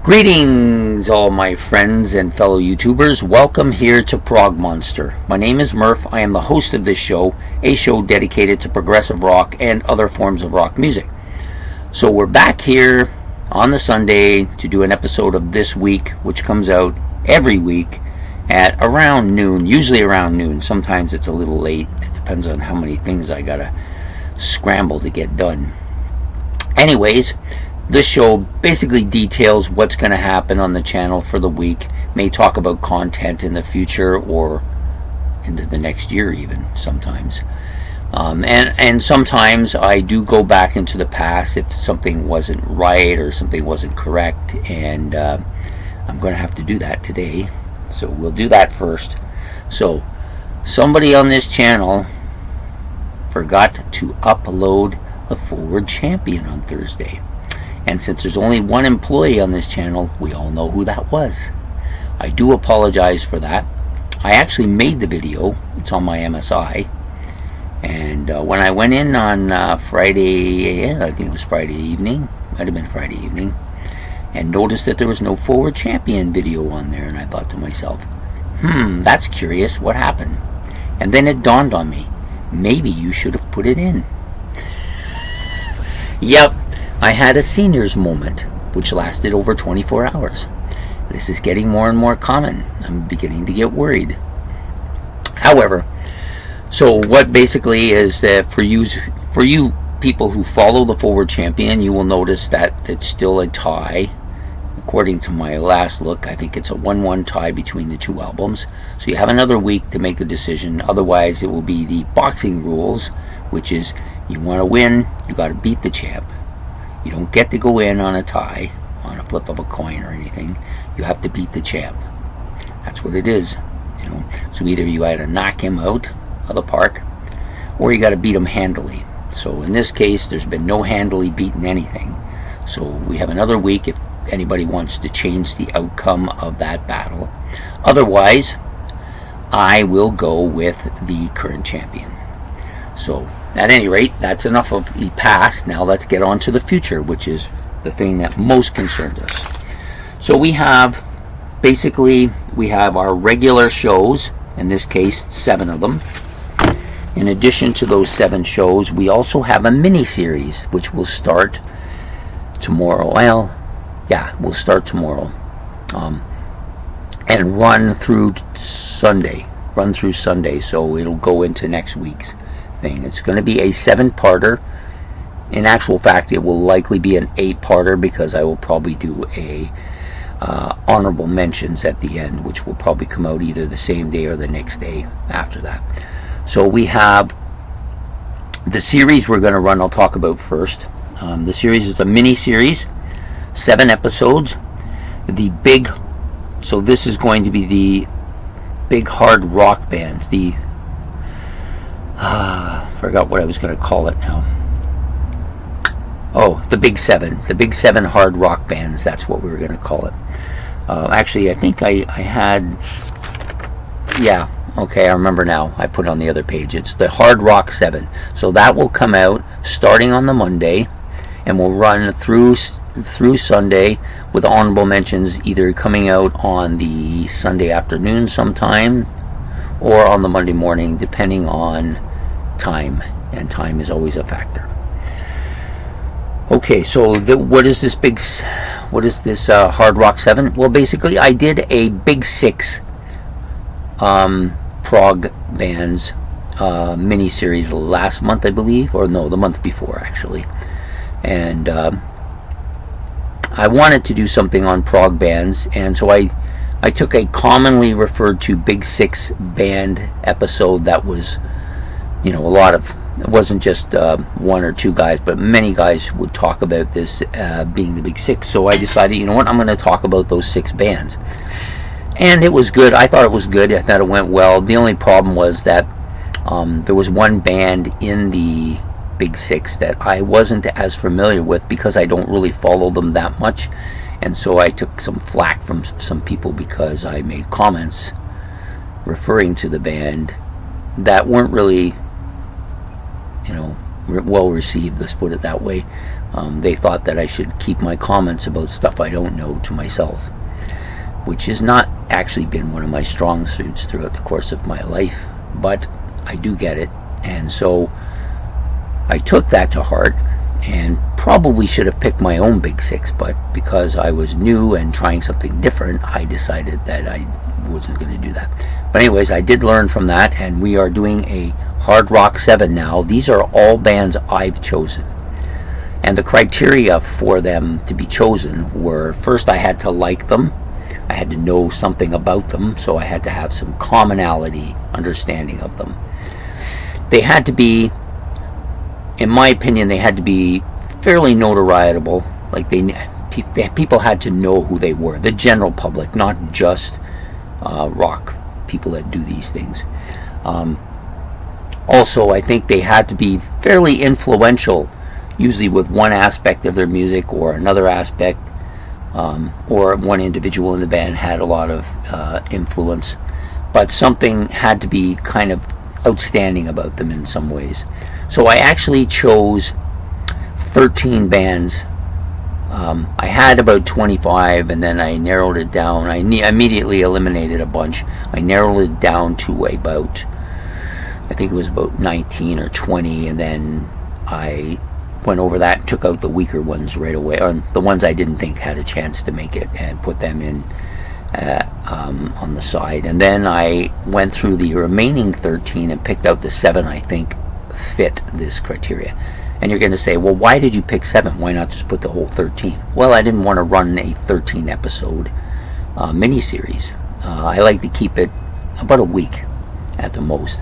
Greetings, all my friends and fellow YouTubers. Welcome here to Prog Monster. My name is Murph. I am the host of this show, a show dedicated to progressive rock and other forms of rock music. So we're back here on the Sunday to do an episode of This Week, which comes out every week at around noon, usually around noon. Sometimes it's a little late. It depends on how many things I gotta scramble to get done. Anyways, this show basically details what's going to happen on the channel for the week. May talk about content in the future or into the next year even sometimes. And sometimes I do go back into the past if something wasn't right or something wasn't correct. And I'm going to have to do that today. So we'll do that first. So somebody on this channel forgot to upload the Forward Champion on Thursday. And since there's only one employee on this channel, we all know who that was. I do apologize for that. I actually made the video. It's on my MSI. And when I went in on Friday, I think it was Friday evening, might have been Friday evening, and noticed that there was no Forward Champion video on there. And I thought to myself, that's curious. What happened? And then it dawned on me, maybe you should have put it in. Yep. I had a seniors moment, which lasted over 24 hours. This is getting more and more common. I'm beginning to get worried. However, so what basically is that for you people who follow the Forward Champion, you will notice that it's still a tie. According to my last look, I think it's a 1-1 tie between the two albums. So you have another week to make a decision. Otherwise, it will be the boxing rules, which is you want to win, you got to beat the champ. You don't get to go in on a tie, on a flip of a coin or anything. You have to beat the champ. That's what it is, you know. So either you got to knock him out of the park, or you got to beat him handily. So in this case, there's been no handily beaten anything. So we have another week if anybody wants to change the outcome of that battle. Otherwise, I will go with the current champion. So at any rate, that's enough of the past. Now let's get on to the future, which is the thing that most concerns us. So we have our regular shows, in this case 7 of them. In addition to those 7 shows, we also have a mini-series which will start tomorrow. Well, yeah, we'll start tomorrow and run through Sunday. So it'll go into next week's thing. It's going to be a 7-parter. In actual fact, it will likely be an 8-parter because I will probably do a honorable mentions at the end, which will probably come out either the same day or the next day after that. So we have the series we're going to run. I'll talk about first. The series is a mini series, 7 episodes. So this is going to be the big hard rock bands, the forgot what I was going to call it now. Oh, the Big 7. The Big 7 hard rock bands. That's what we were going to call it. Actually, I think I had... Yeah, okay, I remember now. I put it on the other page. It's the Hard Rock 7. So that will come out starting on the Monday and will run through Sunday with honorable mentions either coming out on the Sunday afternoon sometime or on the Monday morning, depending on time, and time is always a factor. Okay, so what is this Hard Rock 7? Well, basically, I did a Big 6 prog bands mini-series last month, I believe, or no, the month before, actually. And I wanted to do something on prog bands, and so I took a commonly referred to Big 6 band episode that was, a lot of, it wasn't just 1 or 2 guys, but many guys would talk about this being the Big 6. So I decided, you know what, I'm going to talk about those 6 bands. And it was good. I thought it was good. I thought it went well. The only problem was that there was one band in the Big 6 that I wasn't as familiar with because I don't really follow them that much. And so I took some flack from some people because I made comments referring to the band that weren't really, well received, let's put it that way. They thought that I should keep my comments about stuff I don't know to myself, which has not actually been one of my strong suits throughout the course of my life, but I do get it. And so I took that to heart and probably should have picked my own Big Six, but because I was new and trying something different, I decided that I wasn't going to do that. But anyways, I did learn from that, and we are doing a Hard Rock 7 now. These are all bands I've chosen. And the criteria for them to be chosen were, first I had to like them. I had to know something about them, so I had to have some commonality understanding of them. They had to be, in my opinion, they had to be fairly notorietable. Like people had to know who they were, the general public, not just rock people that do these things. Also, I think they had to be fairly influential, usually with one aspect of their music or another aspect, or one individual in the band had a lot of influence, but something had to be kind of outstanding about them in some ways. So I actually chose 13 bands. I had about 25, and then I narrowed it down. I immediately eliminated a bunch. I narrowed it down to about, I think it was about 19 or 20, and then I went over that and took out the weaker ones right away, or the ones I didn't think had a chance to make it, and put them in on the side. And then I went through the remaining 13 and picked out the 7 I think fit this criteria. And you're going to say, well, why did you pick 7? Why not just put the whole 13? Well, I didn't want to run a 13 episode mini-series. I like to keep it about a week at the most.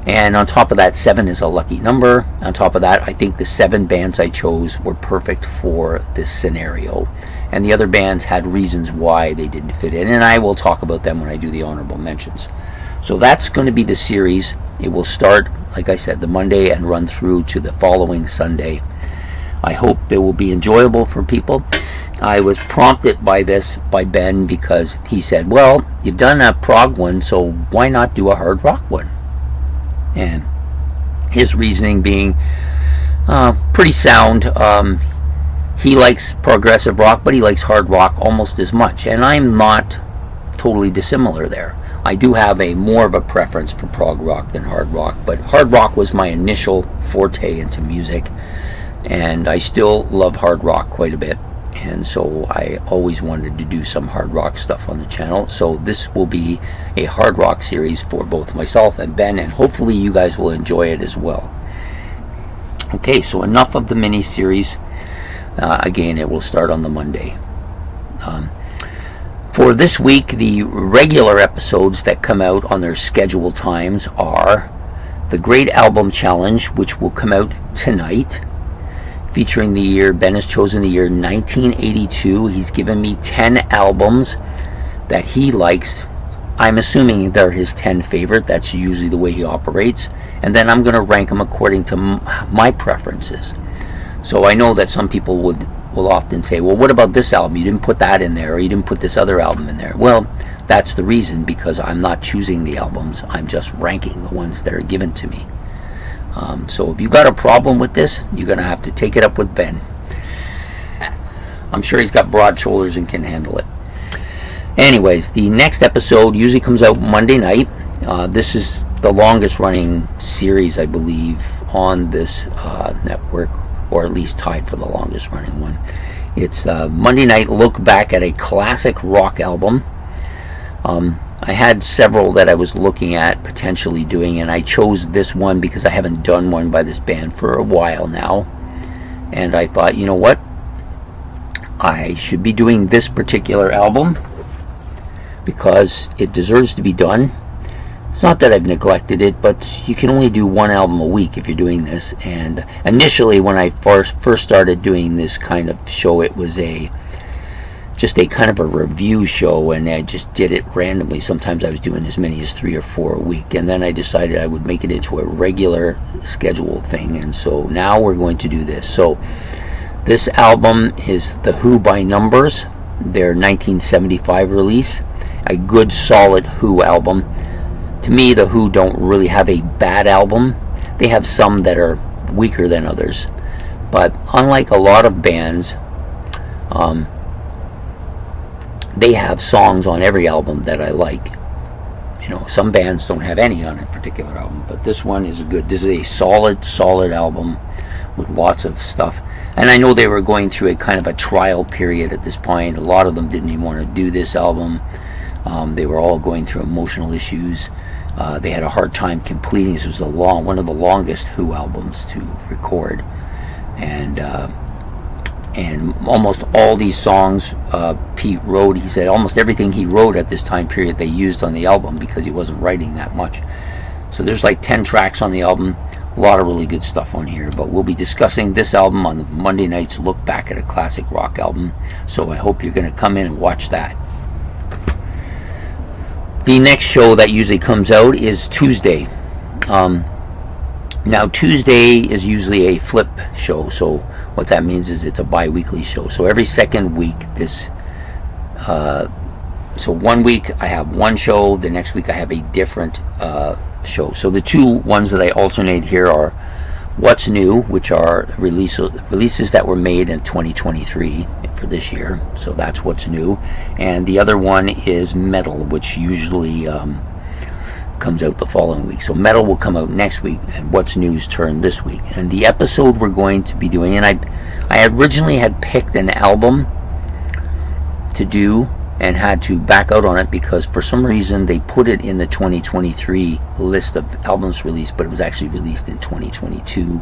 And on top of that, 7 is a lucky number. On top of that, I think the 7 bands I chose were perfect for this scenario. And the other bands had reasons why they didn't fit in, and I will talk about them when I do the honorable mentions. So that's going to be the series. It will start, like I said, the Monday and run through to the following Sunday. I hope it will be enjoyable for people. I was prompted by this by Ben, because he said, well, you've done a prog one, so why not do a hard rock one? And his reasoning being pretty sound. He likes progressive rock, but he likes hard rock almost as much, and I'm not totally dissimilar there. I do have more of a preference for prog rock than hard rock, but hard rock was my initial forte into music, and I still love hard rock quite a bit, and so I always wanted to do some hard rock stuff on the channel. So this will be a hard rock series for both myself and Ben, and hopefully you guys will enjoy it as well. Okay, so enough of the mini series. Again, it will start on the Monday. For this week, the regular episodes that come out on their scheduled times are the Great Album Challenge, which will come out tonight, featuring the year, Ben has chosen the year 1982. He's given me 10 albums that he likes. I'm assuming they're his 10 favorite. That's usually the way he operates. And then I'm going to rank them according to my preferences. So I know that some people will often say, well, what about this album? You didn't put that in there, or you didn't put this other album in there. Well, that's the reason, because I'm not choosing the albums. I'm just ranking the ones that are given to me. So if you got a problem with this, you're going to have to take it up with Ben. I'm sure he's got broad shoulders and can handle it. Anyways, the next episode usually comes out Monday night. This is the longest running series, I believe, on this network, or at least tied for the longest running one. It's Monday night look back at a classic rock album. I had several that I was looking at potentially doing, and I chose this one because I haven't done one by this band for a while now. And I thought, you know what? I should be doing this particular album because it deserves to be done. It's not that I've neglected it, but you can only do one album a week if you're doing this. And initially, when I first started doing this kind of show, it was just a kind of a review show, and I just did it randomly. Sometimes I was doing as many as 3 or 4 a week, and then I decided I would make it into a regular schedule thing, and so now we're going to do this. So this album is The Who by Numbers, their 1975 release, a good solid Who album. To me, The Who don't really have a bad album. They have some that are weaker than others, But unlike a lot of bands, they have songs on every album that I like. You know, some bands don't have any on a particular album, but this one is good. This is a solid album with lots of stuff. And I know they were going through a kind of a trial period at this point. A lot of them didn't even want to do this album. They were all going through emotional issues. They had a hard time completing. This was one of the longest Who albums to record, and almost all these songs Pete wrote. He said almost everything he wrote at this time period they used on the album because he wasn't writing that much. So there's like 10 tracks on the album. A lot of really good stuff on here, but we'll be discussing this album on Monday night's Look Back at a Classic Rock Album. So I hope you're going to come in and watch that. The next show that usually comes out is Tuesday. Now Tuesday is usually a flip show, so what that means is it's a bi-weekly show. So every second week, so 1 week I have one show, the next week I have a different show. So the two ones that I alternate here are What's New, which are releases that were made in 2023 for this year. So that's What's New. And the other one is Metal, which usually comes out the following week. So Metal will come out next week, and What's New's turn this week. And the episode we're going to be doing, and I originally had picked an album to do and had to back out on it because for some reason they put it in the 2023 list of albums released, but it was actually released in 2022.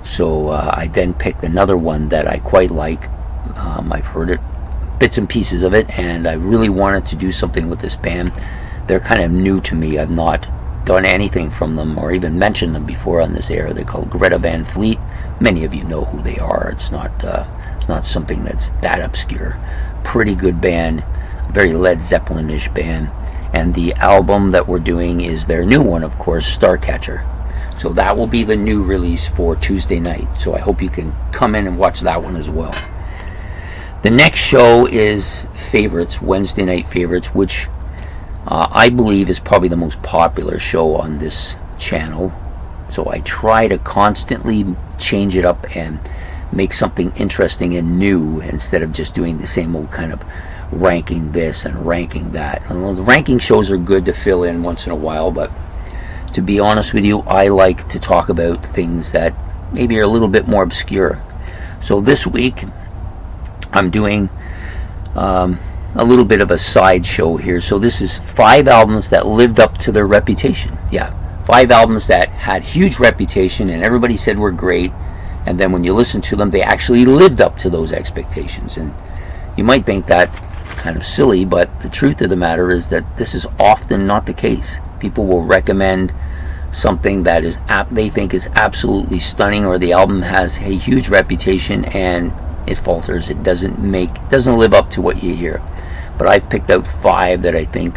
So I then picked another one that I quite like. I've heard it, bits and pieces of it, and I really wanted to do something with this band. They're kind of new to me. I've not done anything from them or even mentioned them before on this air. They're called Greta Van Fleet. Many of you know who they are. It's not something that's that obscure. Pretty good band, very Led Zeppelin-ish band. And the album that we're doing is their new one, of course, Starcatcher. So that will be the new release for Tuesday night. So I hope you can come in and watch that one as well. The next show is Favorites, Wednesday Night Favorites, which I believe is probably the most popular show on this channel. So I try to constantly change it up and make something interesting and new instead of just doing the same old kind of ranking this and ranking that. And the ranking shows are good to fill in once in a while, but to be honest with you, I like to talk about things that maybe are a little bit more obscure. So this week I'm doing a little bit of a side show here. So this is 5 albums that lived up to their reputation. Yeah, 5 albums that had huge reputation and everybody said were great, and then when you listen to them, they actually lived up to those expectations. And you might think that's kind of silly, but the truth of the matter is that this is often not the case. People will recommend something that is they think is absolutely stunning, or the album has a huge reputation and it falters. It doesn't live up to what you hear. But I've picked out 5 that I think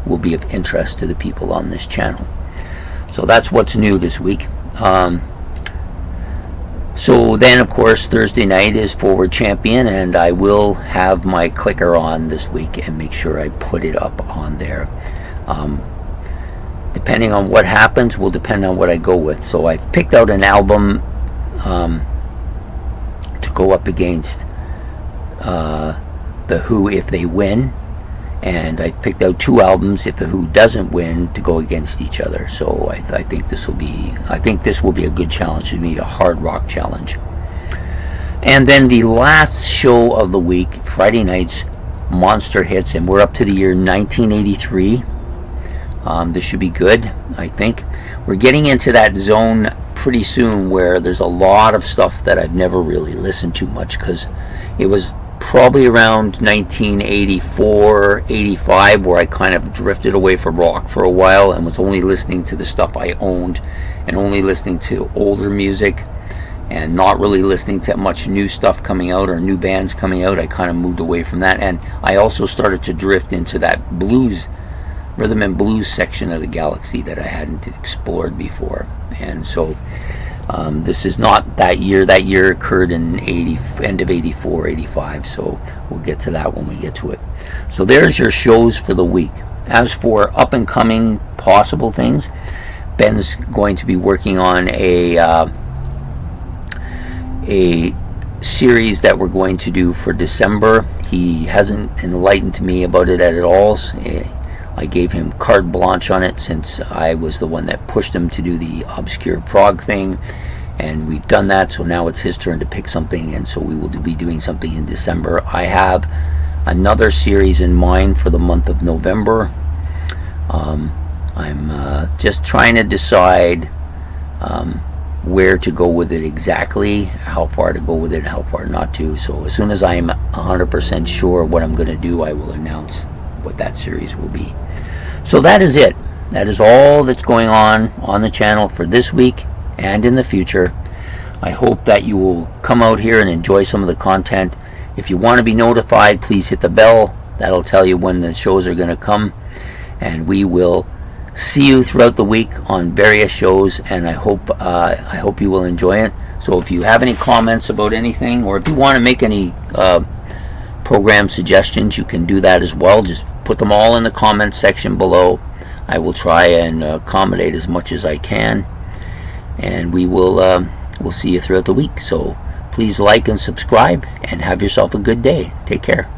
will be of interest to the people on this channel. So that's what's new this week. So then, of course, Thursday night is Forward Champion, and I will have my clicker on this week and make sure I put it up on there. Depending on what happens will depend on what I go with. So I've picked out an album to go up against The Who if they win, and I've picked out 2 albums if The Who doesn't win to go against each other. So I think this will be a good challenge. It'll be a hard rock challenge. And then the last show of the week, Friday night's Monster Hits, and we're up to the year 1983. This should be good, I think. We're getting into that zone pretty soon where there's a lot of stuff that I've never really listened to much, because it was probably around 1984, 85 where I kind of drifted away from rock for a while and was only listening to the stuff I owned and only listening to older music and not really listening to much new stuff coming out or new bands coming out. I kind of moved away from that, and I also started to drift into that blues, rhythm and blues section of the galaxy that I hadn't explored before. And so this is not that year. That year occurred in end of 84, 85, so we'll get to that when we get to it. So there's your shows for the week. As for up and coming possible things, Ben's going to be working on a a series that we're going to do for December. He hasn't enlightened me about it at all. I gave him carte blanche on it since I was the one that pushed him to do the obscure prog thing, and we've done that, so now it's his turn to pick something, and so we will be doing something in December. I have another series in mind for the month of November. I'm just trying to decide where to go with it exactly, how far to go with it and how far not to. So as soon as I'm 100% sure what I'm going to do, I will announce what that series will be. So that is it. That is all that's going on the channel for this week and in the future. I hope that you will come out here and enjoy some of the content. If you want to be notified, please hit the bell. That'll tell you when the shows are going to come, and we will see you throughout the week on various shows, and I hope you will enjoy it. So if you have any comments about anything, or if you want to make any program suggestions, you can do that as well. Just put them all in the comments section below. I will try and accommodate as much as I can, and we'll see you throughout the week. So please like and subscribe, and have yourself a good day. Take care.